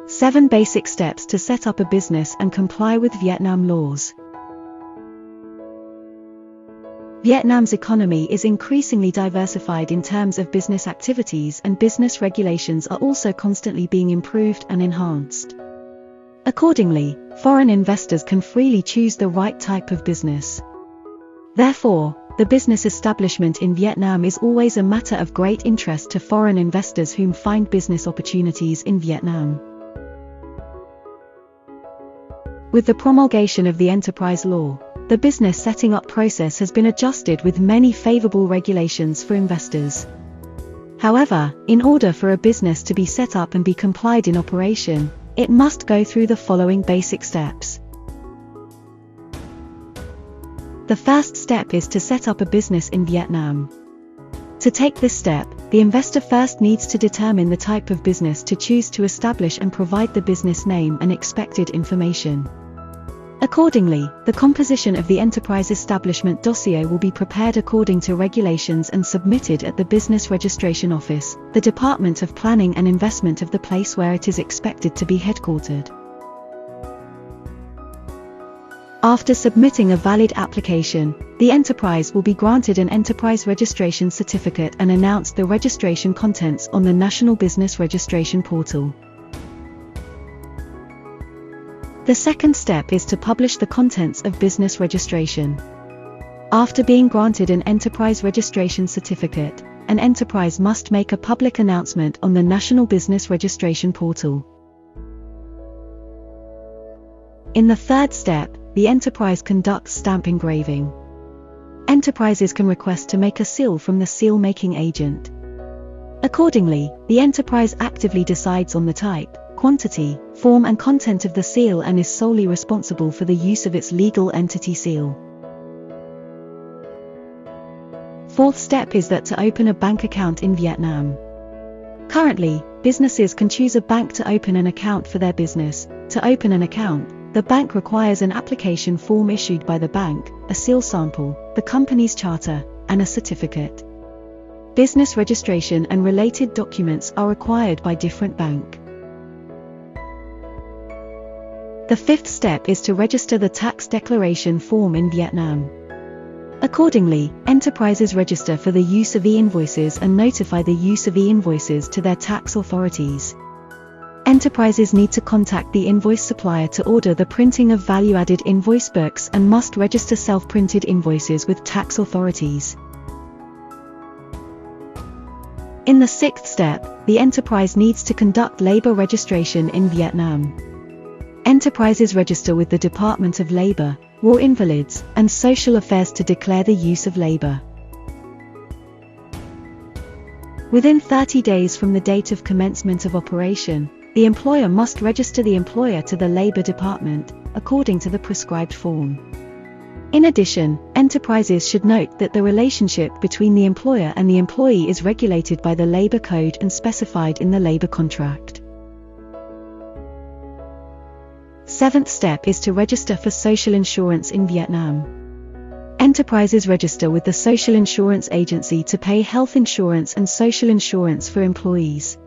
7 Basic Steps to Set Up a Business and Comply with Vietnam Laws. Vietnam's economy is increasingly diversified in terms of business activities, and business regulations are also constantly being improved and enhanced. Accordingly, foreign investors can freely choose the right type of business. Therefore, the business establishment in Vietnam is always a matter of great interest to foreign investors who find business opportunities in Vietnam. With the promulgation of the enterprise law, the business setting up process has been adjusted with many favorable regulations for investors. However, in order for a business to be set up and be complied in operation, it must go through the following basic steps. The first step is to set up a business in Vietnam. To take this step, the investor first needs to determine the type of business to choose to establish and provide the business name and expected information. Accordingly, the composition of the enterprise establishment dossier will be prepared according to regulations and submitted at the Business Registration Office, the Department of Planning and Investment of the place where it is expected to be headquartered. After submitting a valid application, the enterprise will be granted an enterprise registration certificate and announce the registration contents on the National Business Registration Portal. The second step is to publish the contents of business registration. After being granted an enterprise registration certificate, an enterprise must make a public announcement on the National Business Registration Portal. In the third step, the enterprise conducts stamp engraving. Enterprises can request to make a seal from the seal-making agent. Accordingly, the enterprise actively decides on the type, quantity, form and content of the seal and is solely responsible for the use of its legal entity seal. Fourth step is that to open a bank account in Vietnam. Currently, businesses can choose a bank to open an account for their business. To open an account, the bank requires an application form issued by the bank, a seal sample, the company's charter, and a certificate. Business registration and related documents are required by different banks. The fifth step is to register the tax declaration form in Vietnam. Accordingly, enterprises register for the use of e-invoices and notify the use of e-invoices to their tax authorities. Enterprises need to contact the invoice supplier to order the printing of value-added invoice books and must register self-printed invoices with tax authorities. In the sixth step, the enterprise needs to conduct labor registration in Vietnam. Enterprises register with the Department of Labor, War Invalids, and Social Affairs to declare the use of labor. Within 30 days from the date of commencement of operation, the employer must register the employer to the Labor Department, according to the prescribed form. In addition, enterprises should note that the relationship between the employer and the employee is regulated by the Labor Code and specified in the labor contract. Seventh step is to register for social insurance in Vietnam. Enterprises register with the Social Insurance Agency to pay health insurance and social insurance for employees.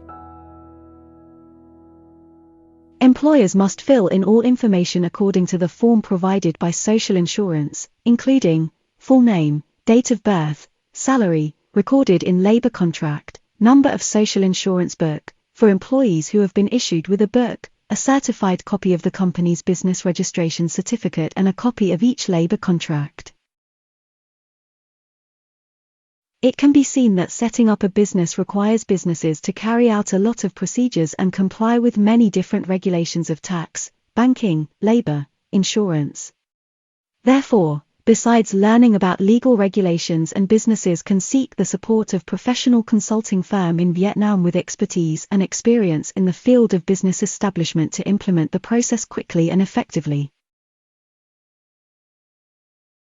Employers must fill in all information according to the form provided by social insurance, including full name, date of birth, salary, recorded in labor contract, number of social insurance book, for employees who have been issued with a book, a certified copy of the company's business registration certificate and a copy of each labor contract. It can be seen that setting up a business requires businesses to carry out a lot of procedures and comply with many different regulations of tax, banking, labor, insurance. Therefore, besides learning about legal regulations, and businesses can seek the support of professional consulting firm in Vietnam with expertise and experience in the field of business establishment to implement the process quickly and effectively.